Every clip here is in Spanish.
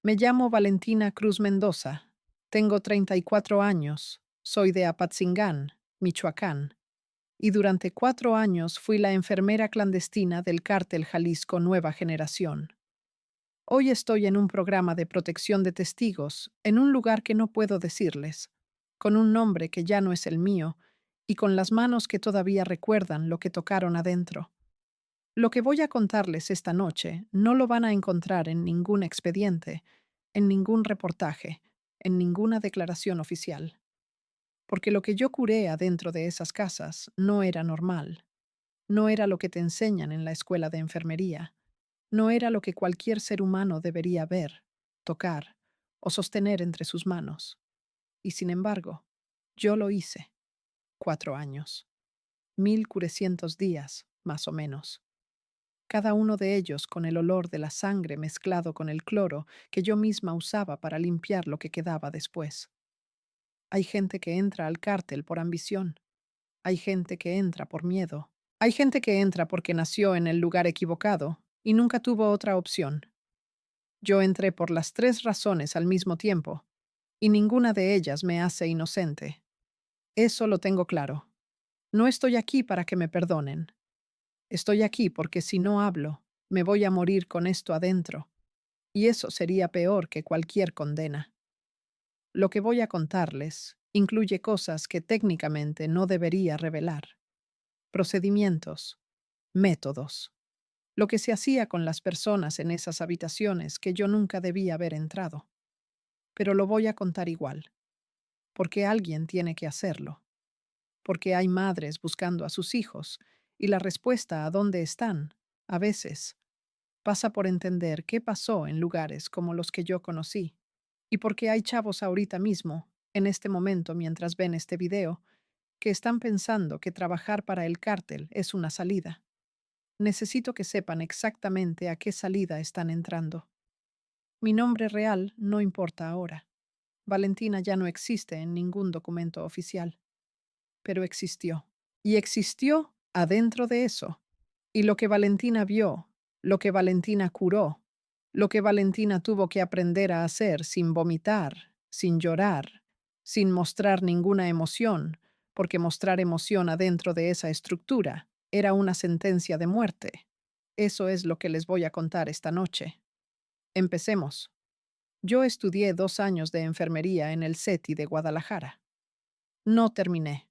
Me llamo Valentina Cruz Mendoza. Tengo 34 años. Soy de Apatzingán, Michoacán. Y durante 4 años fui la enfermera clandestina del cártel Jalisco Nueva Generación. Hoy estoy en un programa de protección de testigos, en un lugar que no puedo decirles, con un nombre que ya no es el mío, y con las manos que todavía recuerdan lo que tocaron adentro. Lo que voy a contarles esta noche no lo van a encontrar en ningún expediente, en ningún reportaje, en ninguna declaración oficial. Porque lo que yo curé adentro de esas casas no era normal, no era lo que te enseñan en la escuela de enfermería, no era lo que cualquier ser humano debería ver, tocar o sostener entre sus manos. Y sin embargo, yo lo hice. 4 años. 1,400 días, más o menos. Cada uno de ellos con el olor de la sangre mezclado con el cloro que yo misma usaba para limpiar lo que quedaba después. Hay gente que entra al cártel por ambición. Hay gente que entra por miedo. Hay gente que entra porque nació en el lugar equivocado y nunca tuvo otra opción. Yo entré por las tres razones al mismo tiempo, y ninguna de ellas me hace inocente. Eso lo tengo claro. No estoy aquí para que me perdonen. Estoy aquí porque si no hablo, me voy a morir con esto adentro, y eso sería peor que cualquier condena. Lo que voy a contarles incluye cosas que técnicamente no debería revelar. Procedimientos, métodos, lo que se hacía con las personas en esas habitaciones que yo nunca debía haber entrado. Pero lo voy a contar igual, porque alguien tiene que hacerlo, porque hay madres buscando a sus hijos, y la respuesta a dónde están, a veces, pasa por entender qué pasó en lugares como los que yo conocí, y porque hay chavos ahorita mismo, en este momento mientras ven este video, que están pensando que trabajar para el cártel es una salida. Necesito que sepan exactamente a qué salida están entrando. Mi nombre real no importa ahora. Valentina ya no existe en ningún documento oficial, pero existió. Y existió adentro de eso. Y lo que Valentina vio, lo que Valentina curó, lo que Valentina tuvo que aprender a hacer sin vomitar, sin llorar, sin mostrar ninguna emoción, porque mostrar emoción adentro de esa estructura era una sentencia de muerte. Eso es lo que les voy a contar esta noche. Empecemos. Yo estudié 2 años de enfermería en el CETI de Guadalajara. No terminé.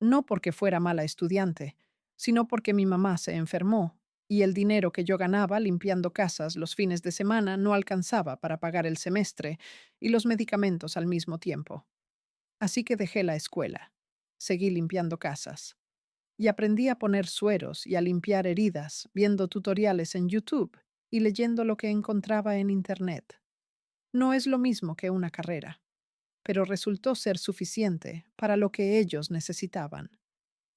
No porque fuera mala estudiante, sino porque mi mamá se enfermó y el dinero que yo ganaba limpiando casas los fines de semana no alcanzaba para pagar el semestre y los medicamentos al mismo tiempo. Así que dejé la escuela. Seguí limpiando casas. Y aprendí a poner sueros y a limpiar heridas viendo tutoriales en YouTube y leyendo lo que encontraba en Internet. No es lo mismo que una carrera, pero resultó ser suficiente para lo que ellos necesitaban.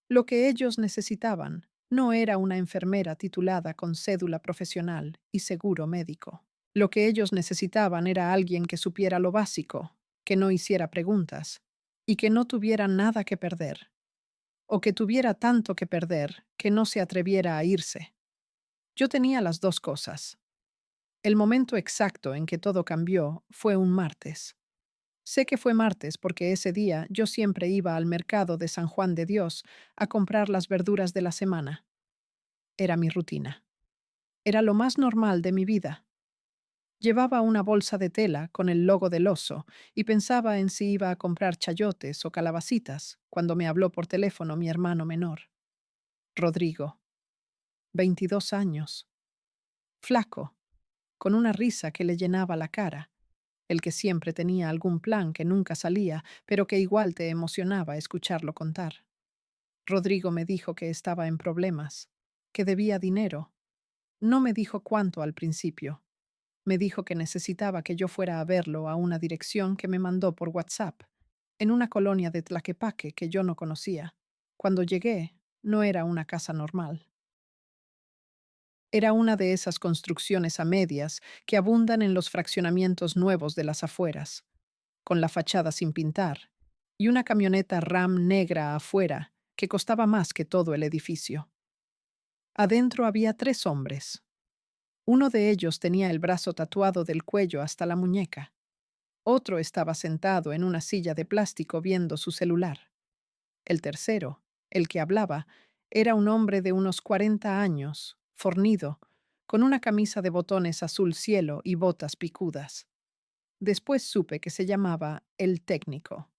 Lo que ellos necesitaban no era una enfermera titulada con cédula profesional y seguro médico. Lo que ellos necesitaban era alguien que supiera lo básico, que no hiciera preguntas y que no tuviera nada que perder, o que tuviera tanto que perder que no se atreviera a irse. Yo tenía las dos cosas. El momento exacto en que todo cambió fue un martes. Sé que fue martes porque ese día yo siempre iba al mercado de San Juan de Dios a comprar las verduras de la semana. Era mi rutina. Era lo más normal de mi vida. Llevaba una bolsa de tela con el logo del oso y pensaba en si iba a comprar chayotes o calabacitas cuando me habló por teléfono mi hermano menor, Rodrigo, 22 años, flaco, con una risa que le llenaba la cara, el que siempre tenía algún plan que nunca salía, pero que igual te emocionaba escucharlo contar. Rodrigo me dijo que estaba en problemas, que debía dinero. No me dijo cuánto al principio. Me dijo que necesitaba que yo fuera a verlo a una dirección que me mandó por WhatsApp, en una colonia de Tlaquepaque que yo no conocía. Cuando llegué, no era una casa normal. Era una de esas construcciones a medias que abundan en los fraccionamientos nuevos de las afueras, con la fachada sin pintar, y una camioneta Ram negra afuera que costaba más que todo el edificio. Adentro había 3 hombres. Uno de ellos tenía el brazo tatuado del cuello hasta la muñeca. Otro estaba sentado en una silla de plástico viendo su celular. El tercero, el que hablaba, era un hombre de unos 40 años, fornido, con una camisa de botones azul cielo y botas picudas. Después supe que se llamaba el técnico.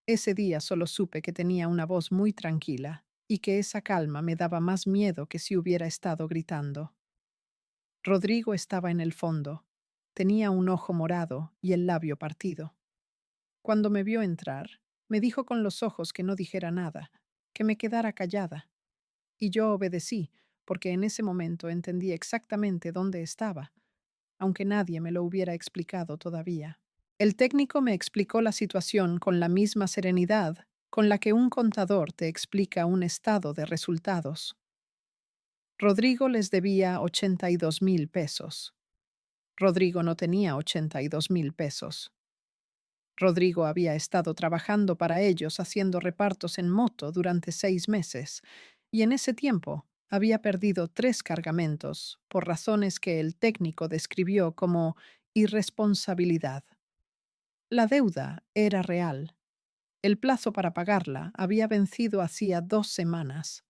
Ese día solo supe que tenía una voz muy tranquila y que esa calma me daba más miedo que si hubiera estado gritando. Rodrigo estaba en el fondo. Tenía un ojo morado y el labio partido. Cuando me vio entrar, me dijo con los ojos que no dijera nada, que me quedara callada. Y yo obedecí, porque en ese momento entendí exactamente dónde estaba, aunque nadie me lo hubiera explicado todavía. El técnico me explicó la situación con la misma serenidad con la que un contador te explica un estado de resultados. Rodrigo les debía 82,000 pesos. Rodrigo no tenía 82,000 pesos. Rodrigo había estado trabajando para ellos haciendo repartos en moto durante 6 meses, y en ese tiempo había perdido 3 cargamentos por razones que el técnico describió como irresponsabilidad. La deuda era real. El plazo para pagarla había vencido hacía 2 semanas,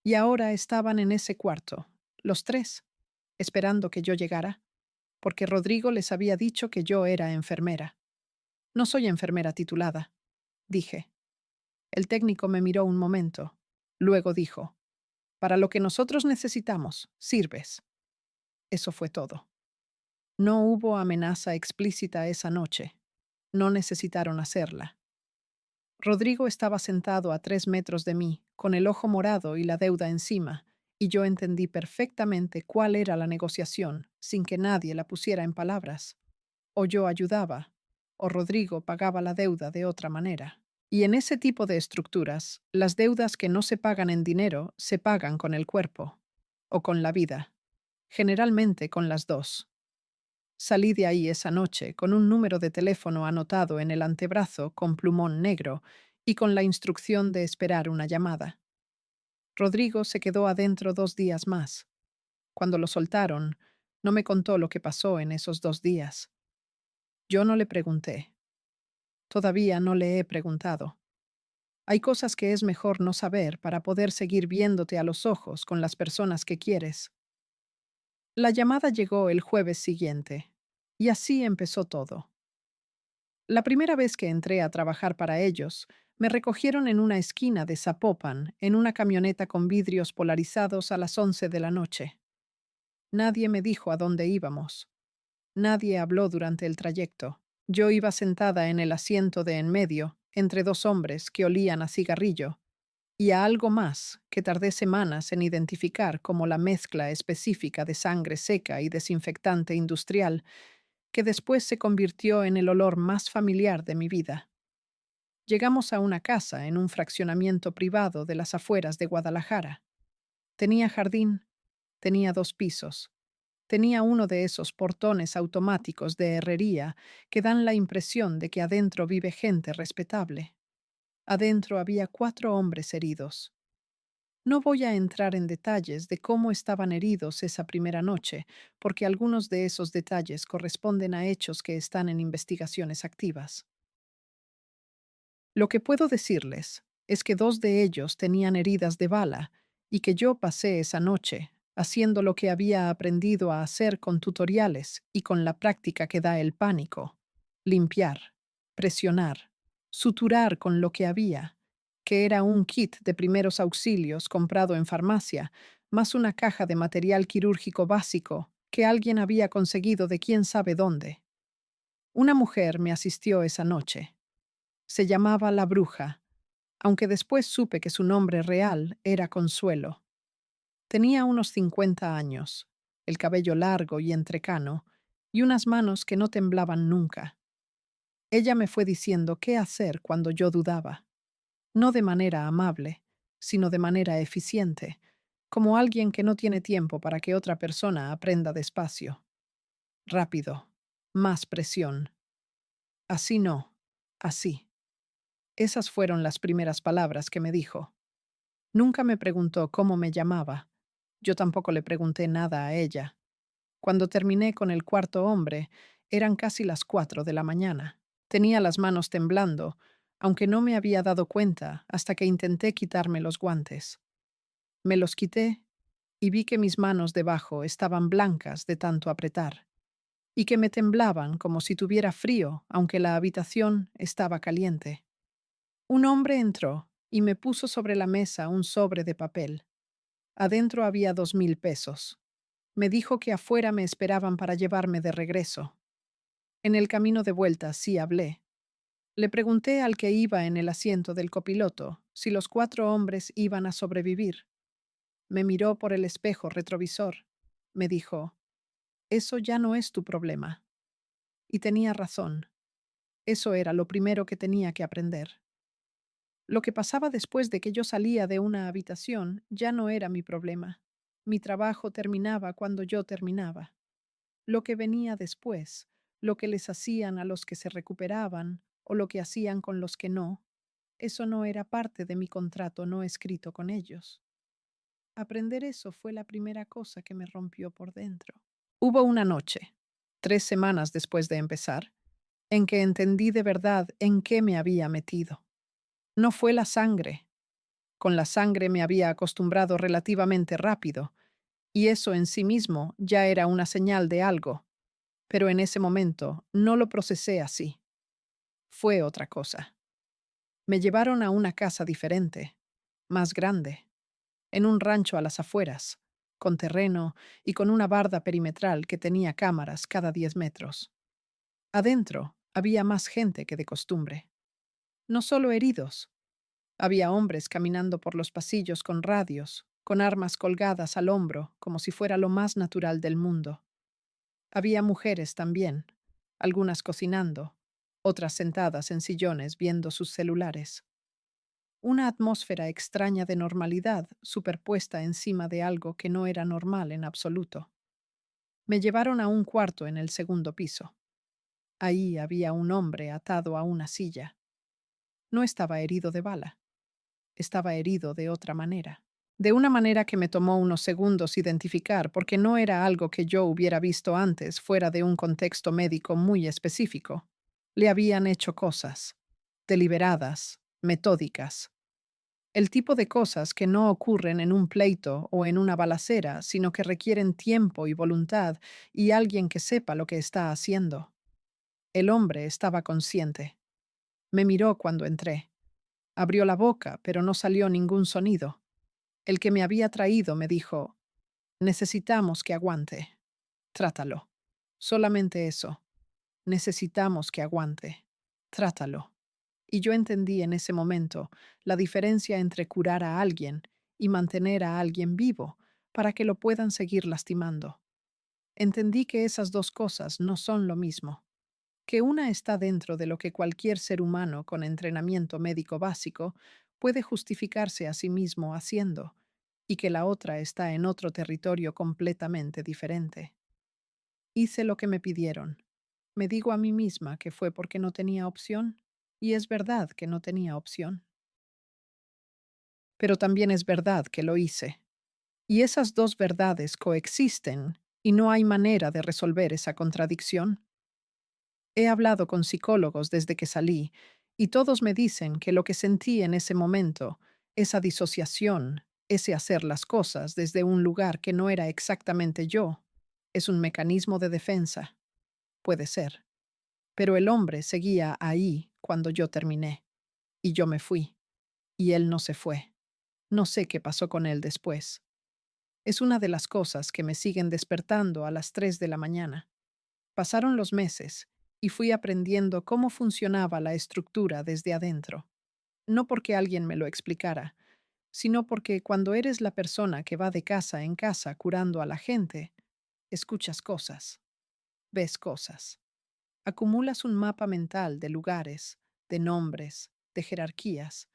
y ahora estaban en ese cuarto, los tres, esperando que yo llegara, porque Rodrigo les había dicho que yo era enfermera. No soy enfermera titulada, dije. El técnico me miró un momento. Luego dijo, para lo que nosotros necesitamos, sirves. Eso fue todo. No hubo amenaza explícita esa noche. No necesitaron hacerla. Rodrigo estaba sentado a 3 metros de mí, con el ojo morado y la deuda encima, y yo entendí perfectamente cuál era la negociación, sin que nadie la pusiera en palabras. O yo ayudaba, o Rodrigo pagaba la deuda de otra manera. Y en ese tipo de estructuras, las deudas que no se pagan en dinero se pagan con el cuerpo, o con la vida, generalmente con las dos. Salí de ahí esa noche con un número de teléfono anotado en el antebrazo con plumón negro y con la instrucción de esperar una llamada. Rodrigo se quedó adentro 2 días más. Cuando lo soltaron, no me contó lo que pasó en esos 2 días. Yo no le pregunté. Todavía no le he preguntado. Hay cosas que es mejor no saber para poder seguir viéndote a los ojos con las personas que quieres. La llamada llegó el jueves siguiente, y así empezó todo. La primera vez que entré a trabajar para ellos, me recogieron en una esquina de Zapopan en una camioneta con vidrios polarizados a las 11 de la noche. Nadie me dijo a dónde íbamos. Nadie habló durante el trayecto. Yo iba sentada en el asiento de en medio, entre dos hombres que olían a cigarrillo, y a algo más que tardé semanas en identificar como la mezcla específica de sangre seca y desinfectante industrial que después se convirtió en el olor más familiar de mi vida. Llegamos a una casa en un fraccionamiento privado de las afueras de Guadalajara. Tenía jardín, tenía 2 pisos, tenía uno de esos portones automáticos de herrería que dan la impresión de que adentro vive gente respetable. Adentro había 4 hombres heridos. No voy a entrar en detalles de cómo estaban heridos esa primera noche, porque algunos de esos detalles corresponden a hechos que están en investigaciones activas. Lo que puedo decirles es que 2 de ellos tenían heridas de bala y que yo pasé esa noche haciendo lo que había aprendido a hacer con tutoriales y con la práctica que da el pánico: limpiar, presionar, suturar con lo que había, que era un kit de primeros auxilios comprado en farmacia, más una caja de material quirúrgico básico que alguien había conseguido de quién sabe dónde. Una mujer me asistió esa noche. Se llamaba La Bruja, aunque después supe que su nombre real era Consuelo. Tenía unos 50 años, el cabello largo y entrecano, y unas manos que no temblaban nunca. Ella me fue diciendo qué hacer cuando yo dudaba, no de manera amable, sino de manera eficiente, como alguien que no tiene tiempo para que otra persona aprenda despacio. Rápido, más presión. Así no, así. Esas fueron las primeras palabras que me dijo. Nunca me preguntó cómo me llamaba. Yo tampoco le pregunté nada a ella. Cuando terminé con el cuarto hombre, eran casi las 4 de la mañana. Tenía las manos temblando, aunque no me había dado cuenta hasta que intenté quitarme los guantes. Me los quité y vi que mis manos debajo estaban blancas de tanto apretar, y que me temblaban como si tuviera frío, aunque la habitación estaba caliente. Un hombre entró y me puso sobre la mesa un sobre de papel. Adentro había 2.000 pesos. Me dijo que afuera me esperaban para llevarme de regreso. En el camino de vuelta sí hablé. Le pregunté al que iba en el asiento del copiloto si los 4 hombres iban a sobrevivir. Me miró por el espejo retrovisor. Me dijo, eso ya no es tu problema. Y tenía razón. Eso era lo primero que tenía que aprender. Lo que pasaba después de que yo salía de una habitación ya no era mi problema. Mi trabajo terminaba cuando yo terminaba. Lo que venía después, lo que les hacían a los que se recuperaban o lo que hacían con los que no, eso no era parte de mi contrato no escrito con ellos. Aprender eso fue la primera cosa que me rompió por dentro. Hubo una noche, 3 semanas después de empezar, en que entendí de verdad en qué me había metido. No fue la sangre. Con la sangre me había acostumbrado relativamente rápido, y eso en sí mismo ya era una señal de algo, pero en ese momento no lo procesé así. Fue otra cosa. Me llevaron a una casa diferente, más grande, en un rancho a las afueras, con terreno y con una barda perimetral que tenía cámaras cada 10 metros. Adentro había más gente que de costumbre. No solo heridos. Había hombres caminando por los pasillos con radios, con armas colgadas al hombro, como si fuera lo más natural del mundo. Había mujeres también, algunas cocinando, otras sentadas en sillones viendo sus celulares. Una atmósfera extraña de normalidad superpuesta encima de algo que no era normal en absoluto. Me llevaron a un cuarto en el segundo piso. Ahí había un hombre atado a una silla. No estaba herido de bala. Estaba herido de otra manera. De una manera que me tomó unos segundos identificar porque no era algo que yo hubiera visto antes fuera de un contexto médico muy específico. Le habían hecho cosas, deliberadas, metódicas. El tipo de cosas que no ocurren en un pleito o en una balacera, sino que requieren tiempo y voluntad y alguien que sepa lo que está haciendo. El hombre estaba consciente. Me miró cuando entré. Abrió la boca, pero no salió ningún sonido. El que me había traído me dijo, necesitamos que aguante. Trátalo. Solamente eso. Necesitamos que aguante. Trátalo. Y yo entendí en ese momento la diferencia entre curar a alguien y mantener a alguien vivo para que lo puedan seguir lastimando. Entendí que esas dos cosas no son lo mismo, que una está dentro de lo que cualquier ser humano con entrenamiento médico básico puede justificarse a sí mismo haciendo, y que la otra está en otro territorio completamente diferente. Hice lo que me pidieron. Me digo a mí misma que fue porque no tenía opción, y es verdad que no tenía opción. Pero también es verdad que lo hice. Y esas dos verdades coexisten, y no hay manera de resolver esa contradicción. He hablado con psicólogos desde que salí, y todos me dicen que lo que sentí en ese momento, esa disociación, ese hacer las cosas desde un lugar que no era exactamente yo, es un mecanismo de defensa. Puede ser. Pero el hombre seguía ahí cuando yo terminé, y yo me fui, y él no se fue. No sé qué pasó con él después. Es una de las cosas que me siguen despertando a las 3 de la mañana. Pasaron los meses y fui aprendiendo cómo funcionaba la estructura desde adentro. No porque alguien me lo explicara, sino porque cuando eres la persona que va de casa en casa curando a la gente, escuchas cosas, ves cosas. Acumulas un mapa mental de lugares, de nombres, de jerarquías,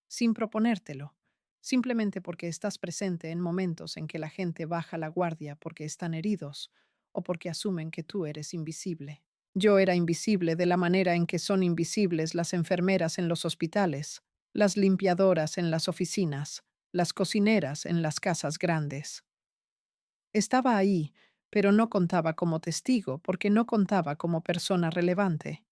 sin proponértelo, simplemente porque estás presente en momentos en que la gente baja la guardia porque están heridos o porque asumen que tú eres invisible. Yo era invisible de la manera en que son invisibles las enfermeras en los hospitales, las limpiadoras en las oficinas, las cocineras en las casas grandes. Estaba ahí, pero no contaba como testigo porque no contaba como persona relevante.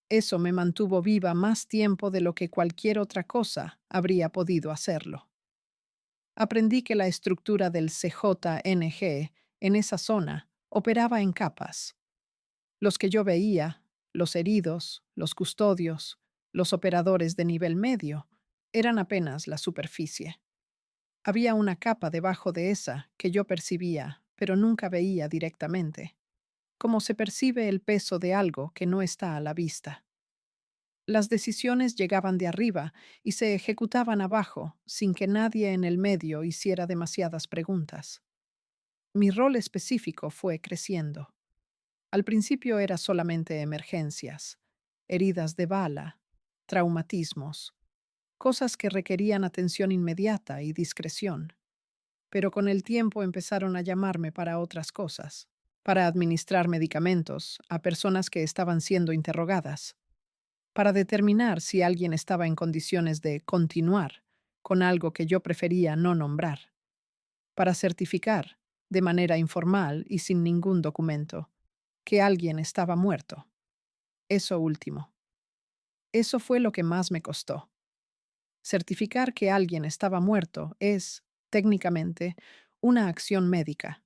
Eso me mantuvo viva más tiempo de lo que cualquier otra cosa habría podido hacerlo. Aprendí que la estructura del CJNG en esa zona operaba en capas. Los que yo veía, los heridos, los custodios, los operadores de nivel medio, eran apenas la superficie. Había una capa debajo de esa que yo percibía, pero nunca veía directamente, como se percibe el peso de algo que no está a la vista. Las decisiones llegaban de arriba y se ejecutaban abajo, sin que nadie en el medio hiciera demasiadas preguntas. Mi rol específico fue creciendo. Al principio era solamente emergencias, heridas de bala, traumatismos, cosas que requerían atención inmediata y discreción. Pero con el tiempo empezaron a llamarme para otras cosas, para administrar medicamentos a personas que estaban siendo interrogadas, para determinar si alguien estaba en condiciones de continuar con algo que yo prefería no nombrar, para certificar, de manera informal y sin ningún documento, que alguien estaba muerto. Eso último. Eso fue lo que más me costó. Certificar que alguien estaba muerto es, técnicamente, una acción médica.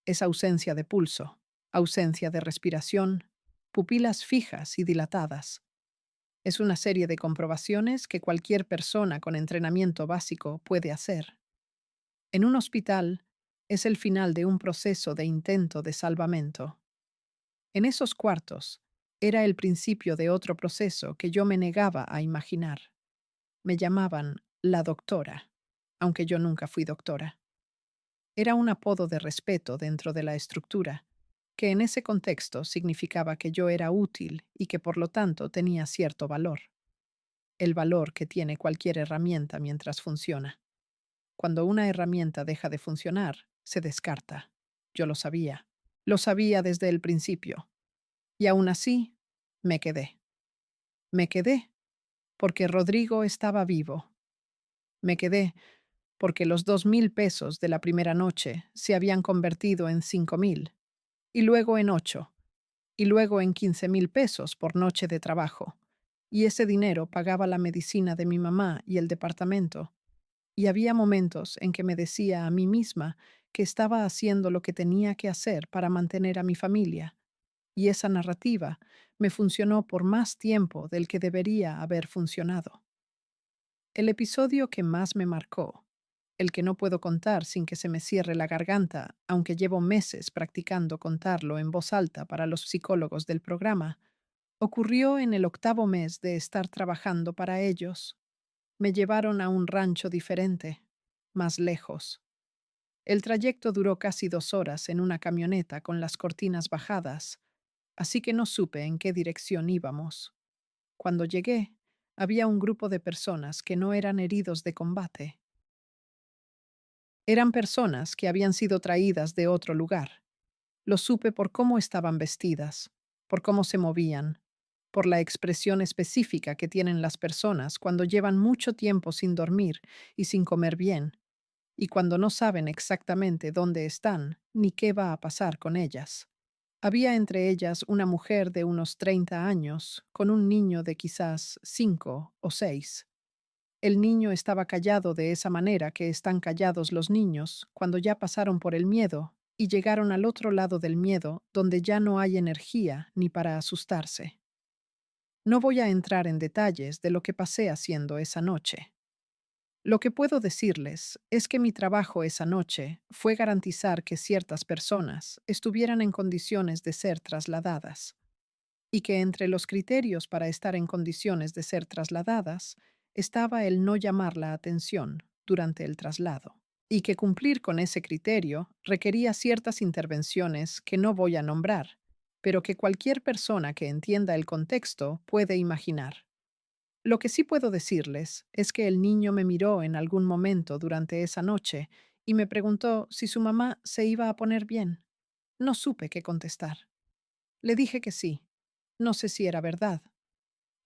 Es ausencia de pulso, ausencia de respiración, pupilas fijas y dilatadas. Es una serie de comprobaciones que cualquier persona con entrenamiento básico puede hacer. En un hospital, es el final de un proceso de intento de salvamento. En esos cuartos, era el principio de otro proceso que yo me negaba a imaginar. Me llamaban la doctora, aunque yo nunca fui doctora. Era un apodo de respeto dentro de la estructura, que en ese contexto significaba que yo era útil y que por lo tanto tenía cierto valor. El valor que tiene cualquier herramienta mientras funciona. Cuando una herramienta deja de funcionar, se descarta. Yo lo sabía. Lo sabía desde el principio. Y aún así, me quedé. Me quedé porque Rodrigo estaba vivo. Me quedé porque los 2.000 pesos de la primera noche se habían convertido en 5.000, y luego en 8, y luego en 15.000 pesos por noche de trabajo. Y ese dinero pagaba la medicina de mi mamá y el departamento. Y había momentos en que me decía a mí misma que estaba haciendo lo que tenía que hacer para mantener a mi familia. Y esa narrativa me funcionó por más tiempo del que debería haber funcionado. El episodio que más me marcó, el que no puedo contar sin que se me cierre la garganta, aunque llevo meses practicando contarlo en voz alta para los psicólogos del programa, ocurrió en el 8.º mes de estar trabajando para ellos. Me llevaron a un rancho diferente, más lejos. El trayecto duró casi 2 horas en una camioneta con las cortinas bajadas, así que no supe en qué dirección íbamos. Cuando llegué, había un grupo de personas que no eran heridos de combate. Eran personas que habían sido traídas de otro lugar. Lo supe por cómo estaban vestidas, por cómo se movían, por la expresión específica que tienen las personas cuando llevan mucho tiempo sin dormir y sin comer bien, y cuando no saben exactamente dónde están ni qué va a pasar con ellas. Había entre ellas una mujer de unos 30 años con un niño de quizás 5 o 6. El niño estaba callado de esa manera que están callados los niños cuando ya pasaron por el miedo y llegaron al otro lado del miedo donde ya no hay energía ni para asustarse. No voy a entrar en detalles de lo que pasé haciendo esa noche. Lo que puedo decirles es que mi trabajo esa noche fue garantizar que ciertas personas estuvieran en condiciones de ser trasladadas, y que entre los criterios para estar en condiciones de ser trasladadas estaba el no llamar la atención durante el traslado, y que cumplir con ese criterio requería ciertas intervenciones que no voy a nombrar, pero que cualquier persona que entienda el contexto puede imaginar. Lo que sí puedo decirles es que el niño me miró en algún momento durante esa noche y me preguntó si su mamá se iba a poner bien. No supe qué contestar. Le dije que sí. No sé si era verdad.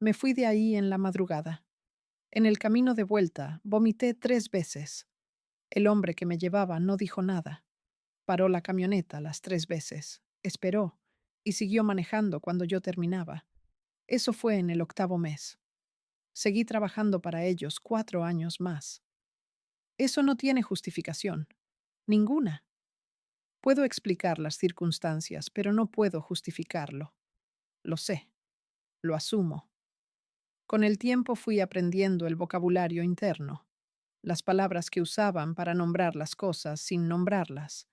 Me fui de ahí en la madrugada. En el camino de vuelta, vomité 3 veces. El hombre que me llevaba no dijo nada. Paró la camioneta las 3 veces, esperó y siguió manejando cuando yo terminaba. Eso fue en el 8.º mes. Seguí trabajando para ellos 4 años más. Eso no tiene justificación. Ninguna. Puedo explicar las circunstancias, pero no puedo justificarlo. Lo sé. Lo asumo. Con el tiempo fui aprendiendo el vocabulario interno, las palabras que usaban para nombrar las cosas sin nombrarlas,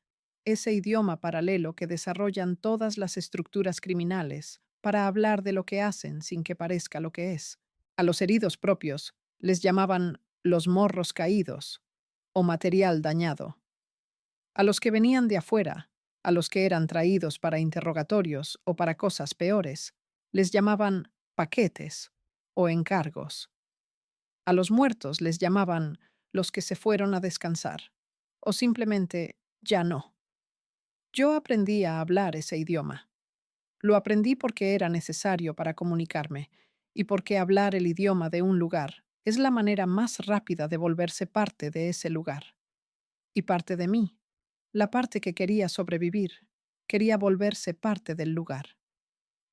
ese idioma paralelo que desarrollan todas las estructuras criminales para hablar de lo que hacen sin que parezca lo que es. A los heridos propios les llamaban los morros caídos o material dañado. A los que venían de afuera, a los que eran traídos para interrogatorios o para cosas peores, les llamaban paquetes o encargos. A los muertos les llamaban los que se fueron a descansar, o simplemente ya no. Yo aprendí a hablar ese idioma. Lo aprendí porque era necesario para comunicarme, y porque hablar el idioma de un lugar es la manera más rápida de volverse parte de ese lugar. Y parte de mí, la parte que quería sobrevivir, quería volverse parte del lugar,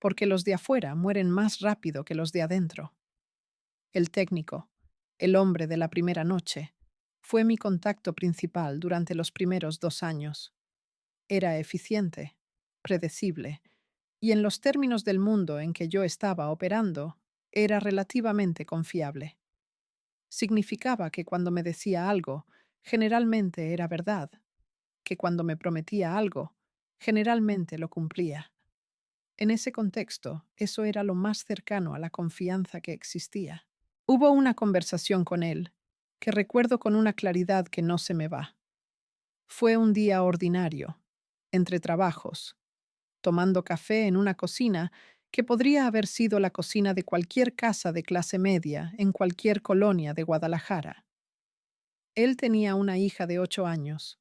porque los de afuera mueren más rápido que los de adentro. El técnico, el hombre de la primera noche, fue mi contacto principal durante los primeros 2 años. Era eficiente, predecible, y en los términos del mundo en que yo estaba operando, era relativamente confiable. Significaba que cuando me decía algo, generalmente era verdad, que cuando me prometía algo, generalmente lo cumplía. En ese contexto, eso era lo más cercano a la confianza que existía. Hubo una conversación con él, que recuerdo con una claridad que no se me va. Fue un día ordinario, entre trabajos, tomando café en una cocina que podría haber sido la cocina de cualquier casa de clase media en cualquier colonia de Guadalajara. Él tenía una hija de 8 años.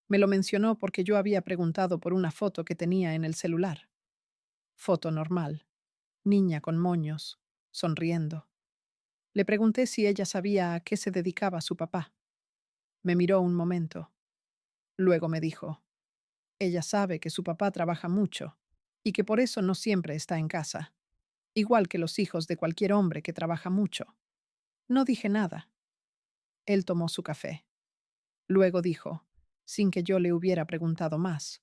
Me lo mencionó porque yo había preguntado por una foto que tenía en el celular. Foto normal, niña con moños, sonriendo. Le pregunté si ella sabía a qué se dedicaba su papá. Me miró un momento. Luego me dijo, ella sabe que su papá trabaja mucho y que por eso no siempre está en casa, igual que los hijos de cualquier hombre que trabaja mucho. No dije nada. Él tomó su café. Luego dijo, sin que yo le hubiera preguntado más,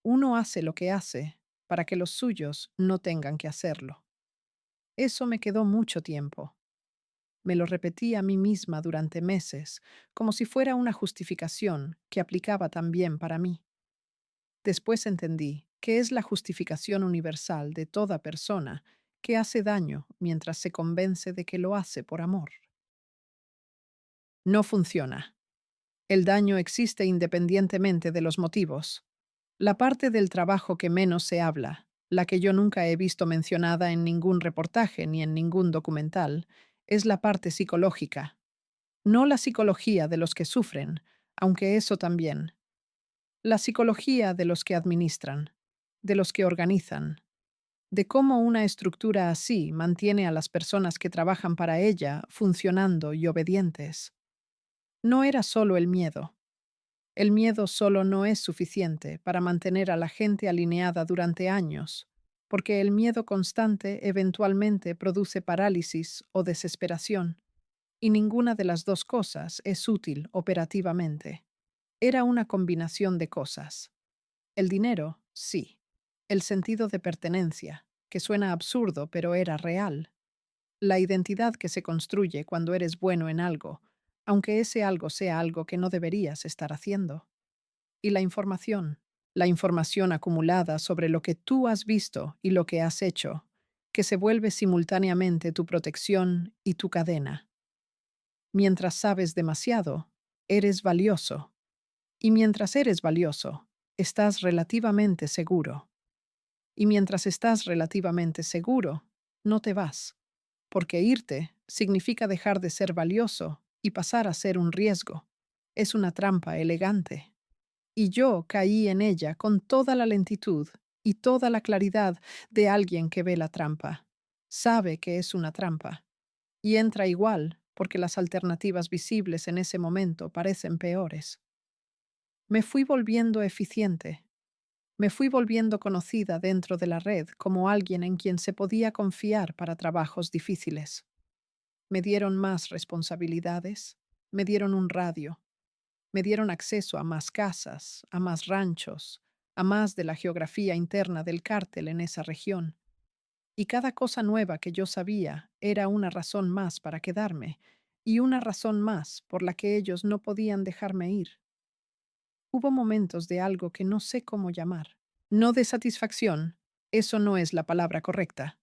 uno hace lo que hace para que los suyos no tengan que hacerlo. Eso me quedó mucho tiempo. Me lo repetí a mí misma durante meses, como si fuera una justificación que aplicaba también para mí. Después entendí que es la justificación universal de toda persona que hace daño mientras se convence de que lo hace por amor. No funciona. El daño existe independientemente de los motivos. La parte del trabajo que menos se habla, la que yo nunca he visto mencionada en ningún reportaje ni en ningún documental, es la parte psicológica. No la psicología de los que sufren, aunque eso también. La psicología de los que administran, de los que organizan, de cómo una estructura así mantiene a las personas que trabajan para ella funcionando y obedientes. No era solo el miedo. El miedo solo no es suficiente para mantener a la gente alineada durante años, porque el miedo constante eventualmente produce parálisis o desesperación, y ninguna de las dos cosas es útil operativamente. Era una combinación de cosas. El dinero, sí. El sentido de pertenencia, que suena absurdo pero era real. La identidad que se construye cuando eres bueno en algo, aunque ese algo sea algo que no deberías estar haciendo. Y la información acumulada sobre lo que tú has visto y lo que has hecho, que se vuelve simultáneamente tu protección y tu cadena. Mientras sabes demasiado, eres valioso. Y mientras eres valioso, estás relativamente seguro. Y mientras estás relativamente seguro, no te vas, porque irte significa dejar de ser valioso y pasar a ser un riesgo. Es una trampa elegante. Y yo caí en ella con toda la lentitud y toda la claridad de alguien que ve la trampa. Sabe que es una trampa. Y entra igual, porque las alternativas visibles en ese momento parecen peores. Me fui volviendo eficiente. Me fui volviendo conocida dentro de la red como alguien en quien se podía confiar para trabajos difíciles. Me dieron más responsabilidades, me dieron un radio, me dieron acceso a más casas, a más ranchos, a más de la geografía interna del cártel en esa región. Y cada cosa nueva que yo sabía era una razón más para quedarme y una razón más por la que ellos no podían dejarme ir. Hubo momentos de algo que no sé cómo llamar. No de satisfacción, eso no es la palabra correcta.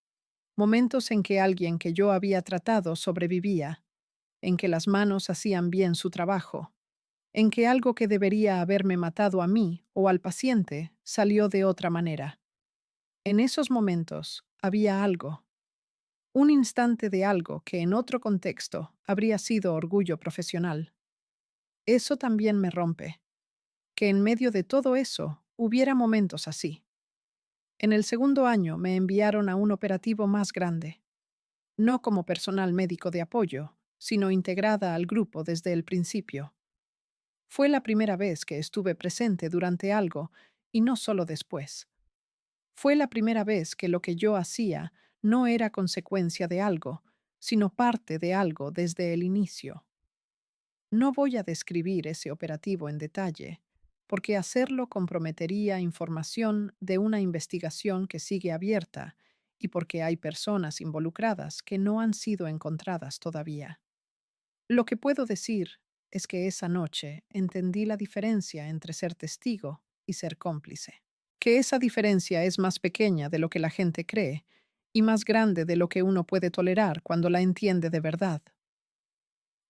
Momentos en que alguien que yo había tratado sobrevivía, en que las manos hacían bien su trabajo, en que algo que debería haberme matado a mí o al paciente salió de otra manera. En esos momentos había algo, un instante de algo que en otro contexto habría sido orgullo profesional. Eso también me rompe, que en medio de todo eso hubiera momentos así. En el segundo año me enviaron a un operativo más grande, no como personal médico de apoyo, sino integrada al grupo desde el principio. Fue la primera vez que estuve presente durante algo y no solo después. Fue la primera vez que lo que yo hacía no era consecuencia de algo, sino parte de algo desde el inicio. No voy a describir ese operativo en detalle, porque hacerlo comprometería información de una investigación que sigue abierta y porque hay personas involucradas que no han sido encontradas todavía. Lo que puedo decir es que esa noche entendí la diferencia entre ser testigo y ser cómplice. Que esa diferencia es más pequeña de lo que la gente cree y más grande de lo que uno puede tolerar cuando la entiende de verdad.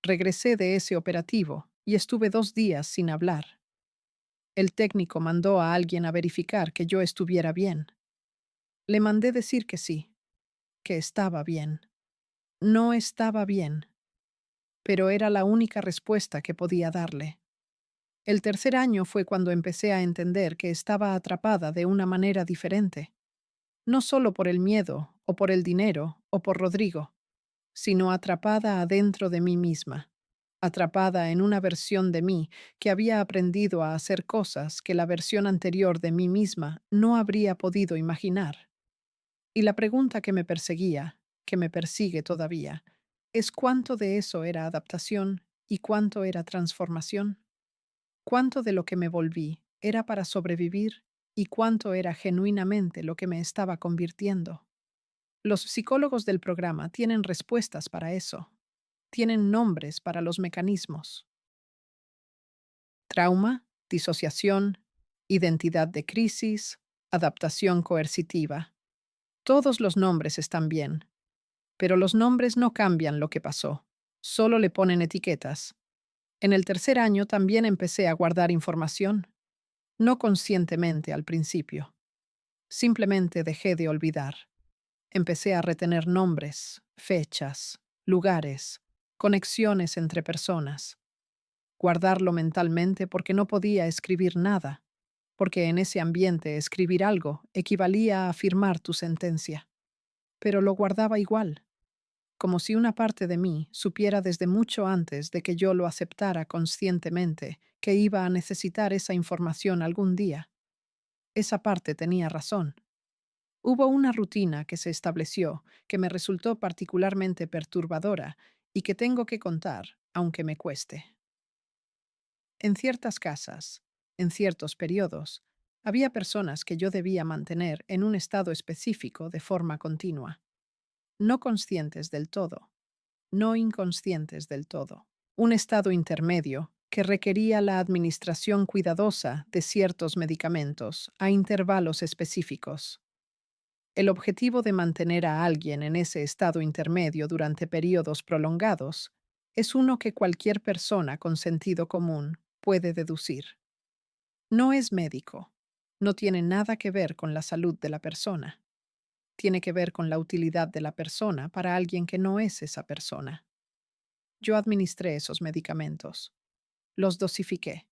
Regresé de ese operativo y estuve 2 días sin hablar. El técnico mandó a alguien a verificar que yo estuviera bien. Le mandé decir que sí, que estaba bien. No estaba bien, pero era la única respuesta que podía darle. El tercer año fue cuando empecé a entender que estaba atrapada de una manera diferente, no solo por el miedo, o por el dinero, o por Rodrigo, sino atrapada adentro de mí misma, atrapada en una versión de mí que había aprendido a hacer cosas que la versión anterior de mí misma no habría podido imaginar. Y la pregunta que me perseguía, que me persigue todavía, es cuánto de eso era adaptación y cuánto era transformación. Cuánto de lo que me volví era para sobrevivir y cuánto era genuinamente lo que me estaba convirtiendo. Los psicólogos del programa tienen respuestas para eso. Tienen nombres para los mecanismos. Trauma, disociación, identidad de crisis, adaptación coercitiva. Todos los nombres están bien, pero los nombres no cambian lo que pasó, solo le ponen etiquetas. En el tercer año también empecé a guardar información, no conscientemente al principio. Simplemente dejé de olvidar. Empecé a retener nombres, fechas, lugares, conexiones entre personas. Guardarlo mentalmente porque no podía escribir nada, porque en ese ambiente escribir algo equivalía a afirmar tu sentencia. Pero lo guardaba igual, como si una parte de mí supiera desde mucho antes de que yo lo aceptara conscientemente que iba a necesitar esa información algún día. Esa parte tenía razón. Hubo una rutina que se estableció que me resultó particularmente perturbadora y que tengo que contar, aunque me cueste. En ciertas casas, en ciertos periodos, había personas que yo debía mantener en un estado específico de forma continua, no conscientes del todo, no inconscientes del todo, un estado intermedio que requería la administración cuidadosa de ciertos medicamentos a intervalos específicos. El objetivo de mantener a alguien en ese estado intermedio durante periodos prolongados es uno que cualquier persona con sentido común puede deducir. No es médico, no tiene nada que ver con la salud de la persona, tiene que ver con la utilidad de la persona para alguien que no es esa persona. Yo administré esos medicamentos, los dosifiqué,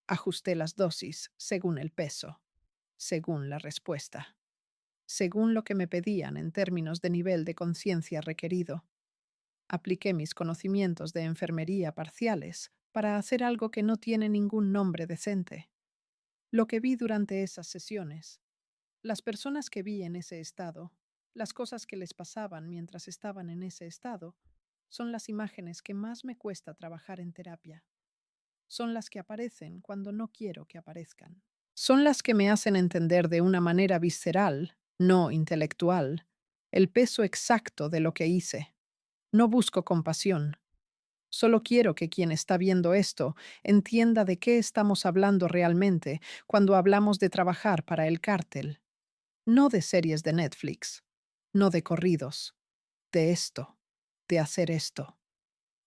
ajusté las dosis según el peso, según la respuesta, según lo que me pedían en términos de nivel de conciencia requerido. Apliqué mis conocimientos de enfermería parciales para hacer algo que no tiene ningún nombre decente. Lo que vi durante esas sesiones, las personas que vi en ese estado, las cosas que les pasaban mientras estaban en ese estado, son las imágenes que más me cuesta trabajar en terapia. Son las que aparecen cuando no quiero que aparezcan. Son las que me hacen entender de una manera visceral, no intelectual, el peso exacto de lo que hice. No busco compasión. Solo quiero que quien está viendo esto entienda de qué estamos hablando realmente cuando hablamos de trabajar para el cártel. No de series de Netflix, no de corridos, de esto, de hacer esto,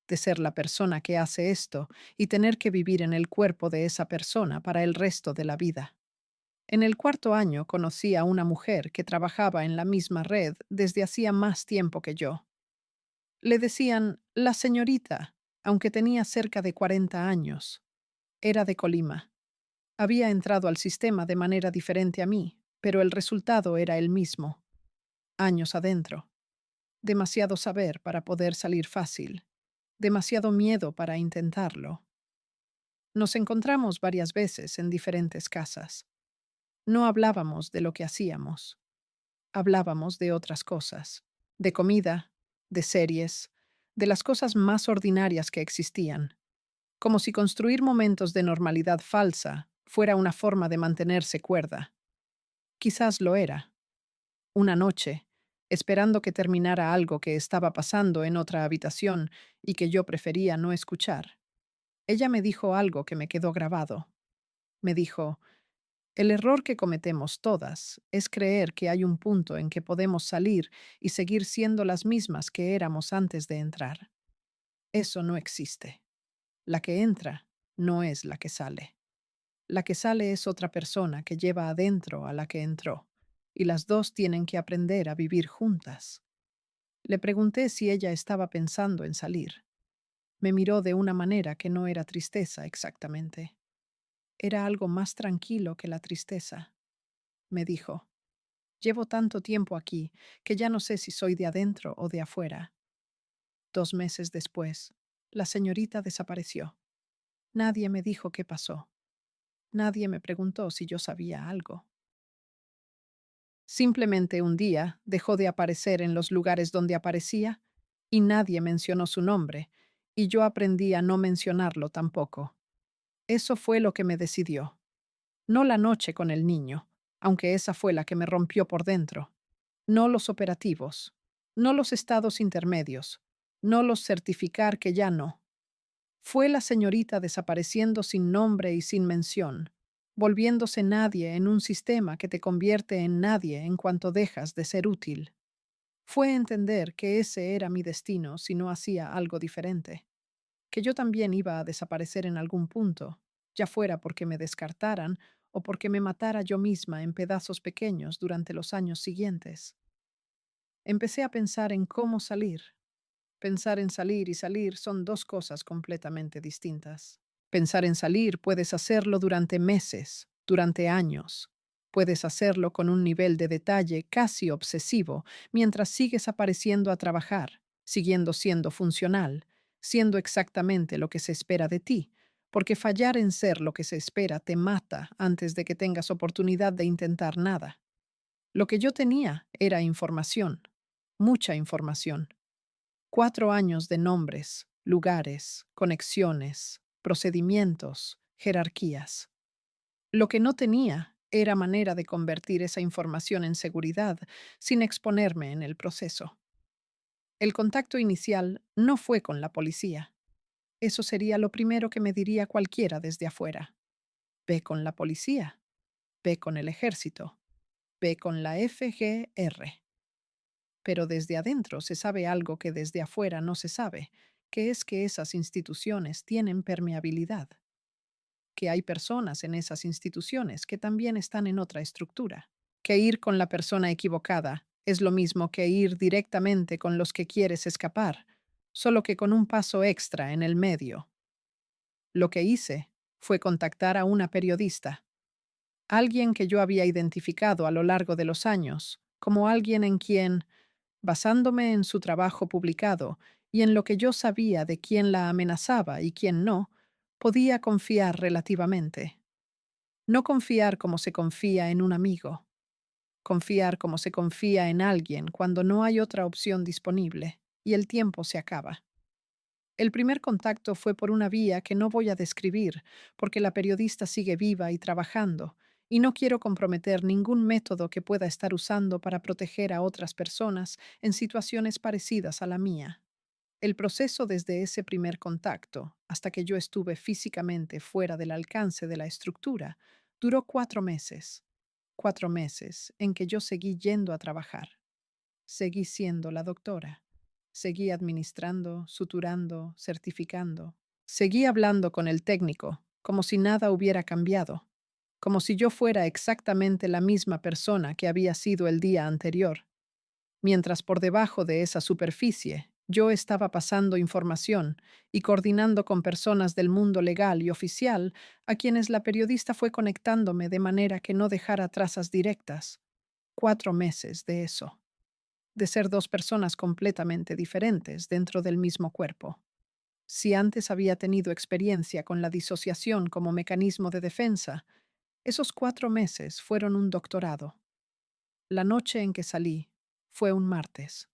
de ser la persona que hace esto y tener que vivir en el cuerpo de esa persona para el resto de la vida. En el cuarto año conocí a una mujer que trabajaba en la misma red desde hacía más tiempo que yo. Le decían la señorita, aunque tenía cerca de 40 años. Era de Colima. Había entrado al sistema de manera diferente a mí, pero el resultado era el mismo. Años adentro. Demasiado saber para poder salir fácil. Demasiado miedo para intentarlo. Nos encontramos varias veces en diferentes casas. No hablábamos de lo que hacíamos. Hablábamos de otras cosas. De comida, de series, de las cosas más ordinarias que existían. Como si construir momentos de normalidad falsa fuera una forma de mantenerse cuerda. Quizás lo era. Una noche, esperando que terminara algo que estaba pasando en otra habitación y que yo prefería no escuchar. Ella me dijo algo que me quedó grabado. Me dijo, el error que cometemos todas es creer que hay un punto en que podemos salir y seguir siendo las mismas que éramos antes de entrar. Eso no existe. La que entra no es la que sale. La que sale es otra persona que lleva adentro a la que entró, y las dos tienen que aprender a vivir juntas. Le pregunté si ella estaba pensando en salir. Me miró de una manera que no era tristeza exactamente. Era algo más tranquilo que la tristeza. Me dijo, llevo tanto tiempo aquí que ya no sé si soy de adentro o de afuera. 2 meses después, la señorita desapareció. Nadie me dijo qué pasó. Nadie me preguntó si yo sabía algo. Simplemente un día dejó de aparecer en los lugares donde aparecía y nadie mencionó su nombre, y yo aprendí a no mencionarlo tampoco. Eso fue lo que me decidió. No la noche con el niño, aunque esa fue la que me rompió por dentro. No los operativos, no los estados intermedios, no los certificar que ya no. Fue la señorita desapareciendo sin nombre y sin mención, volviéndose nadie en un sistema que te convierte en nadie en cuanto dejas de ser útil. Fue entender que ese era mi destino si no hacía algo diferente, que yo también iba a desaparecer en algún punto, ya fuera porque me descartaran o porque me matara yo misma en pedazos pequeños durante los años siguientes. Empecé a pensar en cómo salir. Pensar en salir y salir son dos cosas completamente distintas. Pensar en salir puedes hacerlo durante meses, durante años. Puedes hacerlo con un nivel de detalle casi obsesivo mientras sigues apareciendo a trabajar, siguiendo siendo funcional, siendo exactamente lo que se espera de ti, porque fallar en ser lo que se espera te mata antes de que tengas oportunidad de intentar nada. Lo que yo tenía era información, mucha información. 4 años de nombres, lugares, conexiones, procedimientos, jerarquías. Lo que no tenía era manera de convertir esa información en seguridad sin exponerme en el proceso. El contacto inicial no fue con la policía. Eso sería lo primero que me diría cualquiera desde afuera. Ve con la policía, ve con el ejército, ve con la FGR. Pero desde adentro se sabe algo que desde afuera no se sabe, que es que esas instituciones tienen permeabilidad, que hay personas en esas instituciones que también están en otra estructura, que ir con la persona equivocada es lo mismo que ir directamente con los que quieres escapar, solo que con un paso extra en el medio. Lo que hice fue contactar a una periodista, alguien que yo había identificado a lo largo de los años, como alguien en quien, basándome en su trabajo publicado y en lo que yo sabía de quién la amenazaba y quién no, Podía confiar relativamente. No confiar como se confía en un amigo. Confiar como se confía en alguien cuando no hay otra opción disponible y el tiempo se acaba. El primer contacto fue por una vía que no voy a describir, porque la periodista sigue viva y trabajando, y no quiero comprometer ningún método que pueda estar usando para proteger a otras personas en situaciones parecidas a la mía. El proceso desde ese primer contacto hasta que yo estuve físicamente fuera del alcance de la estructura duró 4 meses. 4 meses en que yo seguí yendo a trabajar. Seguí siendo la doctora. Seguí administrando, suturando, certificando. Seguí hablando con el técnico, como si nada hubiera cambiado, como si yo fuera exactamente la misma persona que había sido el día anterior, mientras por debajo de esa superficie yo estaba pasando información y coordinando con personas del mundo legal y oficial a quienes la periodista fue conectándome de manera que no dejara trazas directas. 4 meses de eso, de ser dos personas completamente diferentes dentro del mismo cuerpo. Si antes había tenido experiencia con la disociación como mecanismo de defensa, esos 4 meses fueron un doctorado. La noche en que salí fue un martes.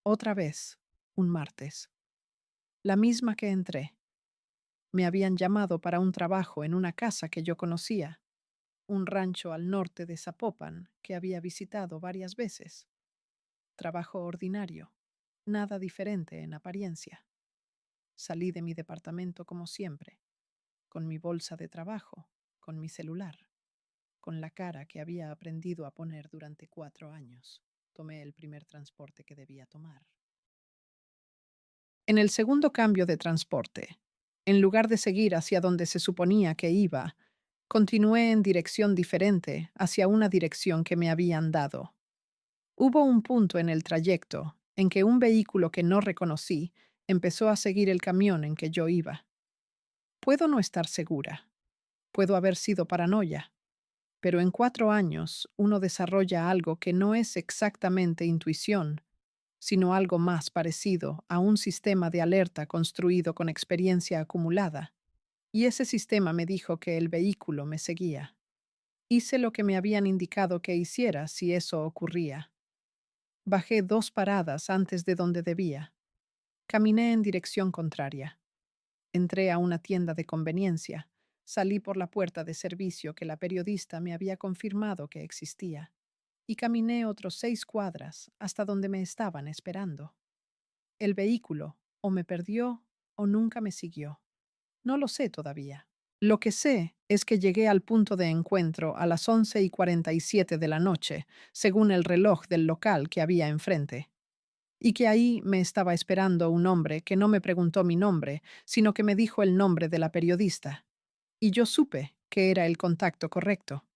Otra vez, un martes. La misma que entré. Me habían llamado para un trabajo en una casa que yo conocía, un rancho al norte de Zapopan que había visitado varias veces. Trabajo ordinario, nada diferente en apariencia. Salí de mi departamento como siempre, con mi bolsa de trabajo, con mi celular, con la cara que había aprendido a poner durante 4 años. Tomé el primer transporte que debía tomar. En el segundo cambio de transporte, en lugar de seguir hacia donde se suponía que iba, continué en dirección diferente hacia una dirección que me habían dado. Hubo un punto en el trayecto en que un vehículo que no reconocí empezó a seguir el camión en que yo iba. Puedo no estar segura. Puedo haber sido paranoia. Pero en 4 años uno desarrolla algo que no es exactamente intuición, sino algo más parecido a un sistema de alerta construido con experiencia acumulada. Y ese sistema me dijo que el vehículo me seguía. Hice lo que me habían indicado que hiciera si eso ocurría. Bajé 2 paradas antes de donde debía. Caminé en dirección contraria. Entré a una tienda de conveniencia. Salí por la puerta de servicio que la periodista me había confirmado que existía. Y caminé otros 6 cuadras hasta donde me estaban esperando. El vehículo o me perdió o nunca me siguió. No lo sé todavía. Lo que sé es que llegué al punto de encuentro a las 11:47 de la noche, según el reloj del local que había enfrente, y que ahí me estaba esperando un hombre que no me preguntó mi nombre, sino que me dijo el nombre de la periodista. Y yo supe que era el contacto correcto.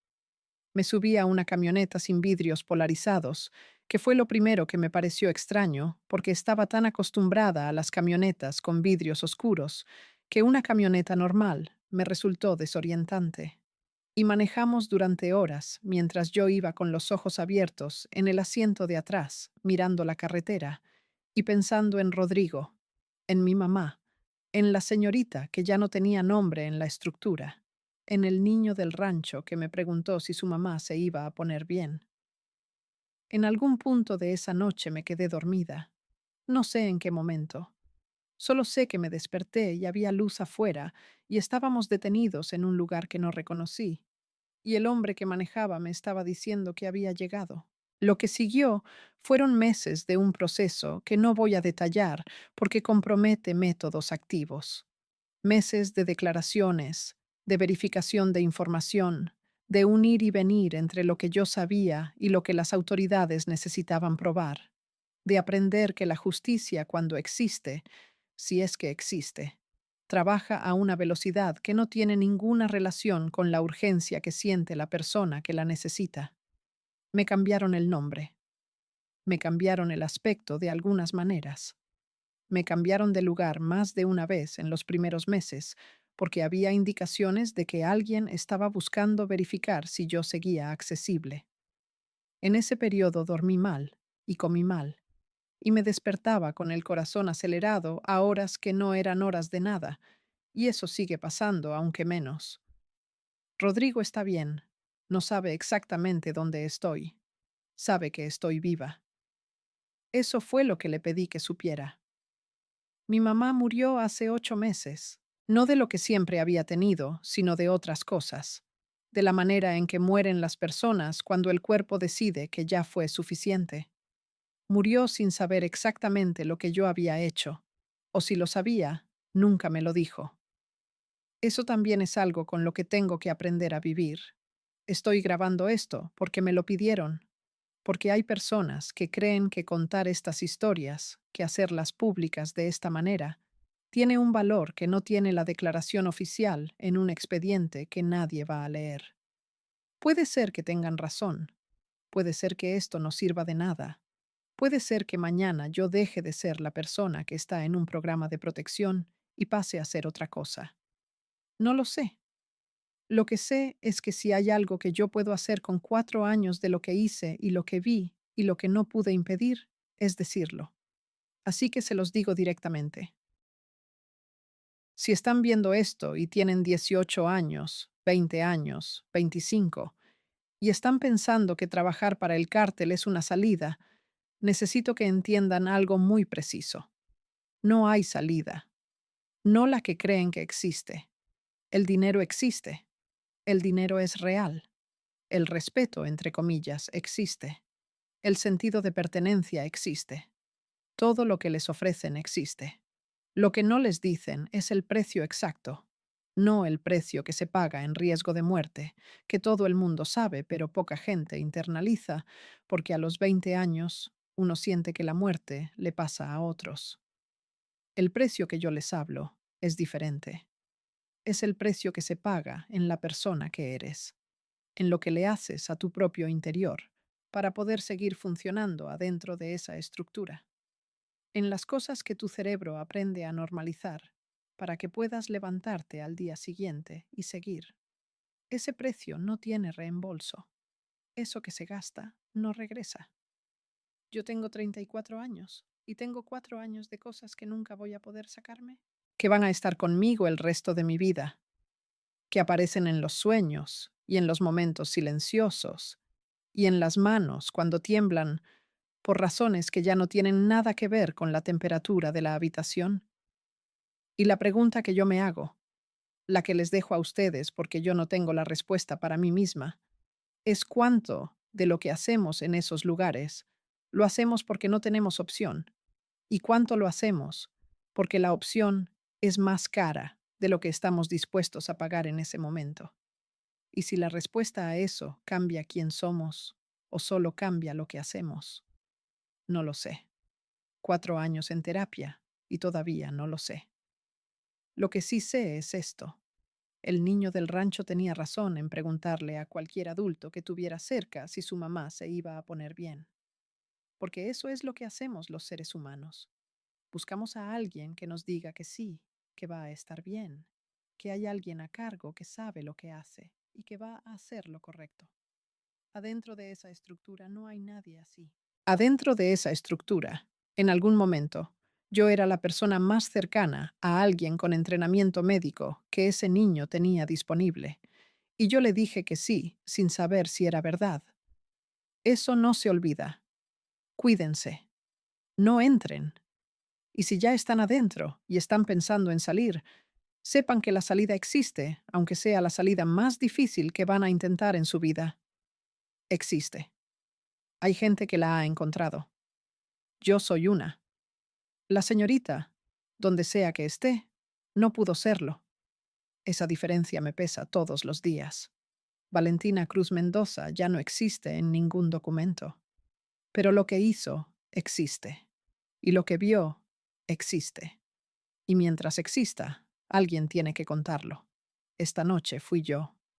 Me subí a una camioneta sin vidrios polarizados, que fue lo primero que me pareció extraño, porque estaba tan acostumbrada a las camionetas con vidrios oscuros, que una camioneta normal me resultó desorientante. Y manejamos durante horas, mientras yo iba con los ojos abiertos en el asiento de atrás, mirando la carretera, y pensando en Rodrigo, en mi mamá, en la señorita que ya no tenía nombre en la estructura, en el niño del rancho que me preguntó si su mamá se iba a poner bien. En algún punto de esa noche me quedé dormida. No sé en qué momento. Solo sé que me desperté y había luz afuera y estábamos detenidos en un lugar que no reconocí, y el hombre que manejaba me estaba diciendo que había llegado. Lo que siguió fueron meses de un proceso que no voy a detallar porque compromete métodos activos. Meses de declaraciones, de verificación de información, de un ir y venir entre lo que yo sabía y lo que las autoridades necesitaban probar, de aprender que la justicia, cuando existe, si es que existe, trabaja a una velocidad que no tiene ninguna relación con la urgencia que siente la persona que la necesita. Me cambiaron el nombre, me cambiaron el aspecto de algunas maneras. Me cambiaron de lugar más de una vez en los primeros meses, porque había indicaciones de que alguien estaba buscando verificar si yo seguía accesible. En ese periodo dormí mal y comí mal, y me despertaba con el corazón acelerado a horas que no eran horas de nada, Y eso sigue pasando, aunque menos. Rodrigo está bien. No sabe exactamente dónde estoy. Sabe que estoy viva. Eso fue lo que le pedí que supiera. Mi mamá murió hace 8 meses, no de lo que siempre había tenido, sino de otras cosas, de la manera en que mueren las personas cuando el cuerpo decide que ya fue suficiente. Murió sin saber exactamente lo que yo había hecho, o si lo sabía, nunca me lo dijo. Eso también es algo con lo que tengo que aprender a vivir. Estoy grabando esto porque me lo pidieron, porque hay personas que creen que contar estas historias, que hacerlas públicas de esta manera, tiene un valor que no tiene la declaración oficial en un expediente que nadie va a leer. Puede ser que tengan razón, puede ser que esto no sirva de nada, puede ser que mañana yo deje de ser la persona que está en un programa de protección y pase a ser otra cosa. No lo sé. Lo que sé es que si hay algo que yo puedo hacer con 4 años de lo que hice y lo que vi y lo que no pude impedir, es decirlo. Así que se los digo directamente. Si están viendo esto y tienen 18 años, 20 años, 25, y están pensando que trabajar para el cártel es una salida, necesito que entiendan algo muy preciso. No hay salida. No la que creen que existe. El dinero existe. El dinero es real. El respeto, entre comillas, existe. El sentido de pertenencia existe. Todo lo que les ofrecen existe. Lo que no les dicen es el precio exacto, no el precio que se paga en riesgo de muerte, que todo el mundo sabe, pero poca gente internaliza, porque a los 20 años uno siente que la muerte le pasa a otros. El precio que yo les hablo es diferente. Es el precio que se paga en la persona que eres, en lo que le haces a tu propio interior, para poder seguir funcionando adentro de esa estructura, en las cosas que tu cerebro aprende a normalizar, para que puedas levantarte al día siguiente y seguir. Ese precio no tiene reembolso. Eso que se gasta no regresa. Yo tengo 34 años y tengo 4 años de cosas que nunca voy a poder sacarme, que van a estar conmigo el resto de mi vida, que aparecen en los sueños y en los momentos silenciosos y en las manos cuando tiemblan por razones que ya no tienen nada que ver con la temperatura de la habitación. Y la pregunta que yo me hago, la que les dejo a ustedes porque yo no tengo la respuesta para mí misma, es cuánto de lo que hacemos en esos lugares lo hacemos porque no tenemos opción y cuánto lo hacemos porque la opción es más cara de lo que estamos dispuestos a pagar en ese momento. Y si la respuesta a eso cambia quién somos o solo cambia lo que hacemos, no lo sé. 4 años en terapia y todavía no lo sé. Lo que sí sé es esto. El niño del rancho tenía razón en preguntarle a cualquier adulto que tuviera cerca si su mamá se iba a poner bien. Porque eso es lo que hacemos los seres humanos. Buscamos a alguien que nos diga que sí, que va a estar bien, que hay alguien a cargo que sabe lo que hace y que va a hacer lo correcto. Adentro de esa estructura no hay nadie así. Adentro de esa estructura, en algún momento, yo era la persona más cercana a alguien con entrenamiento médico que ese niño tenía disponible, y yo le dije que sí, sin saber si era verdad. Eso no se olvida. Cuídense. No entren. Y si ya están adentro y están pensando en salir, sepan que la salida existe, aunque sea la salida más difícil que van a intentar en su vida. Existe. Hay gente que la ha encontrado. Yo soy una. La señorita, donde sea que esté, no pudo serlo. Esa diferencia me pesa todos los días. Valentina Cruz Mendoza ya no existe en ningún documento. Pero lo que hizo existe. Y lo que vio existe. Y mientras exista, alguien tiene que contarlo. Esta noche fui yo.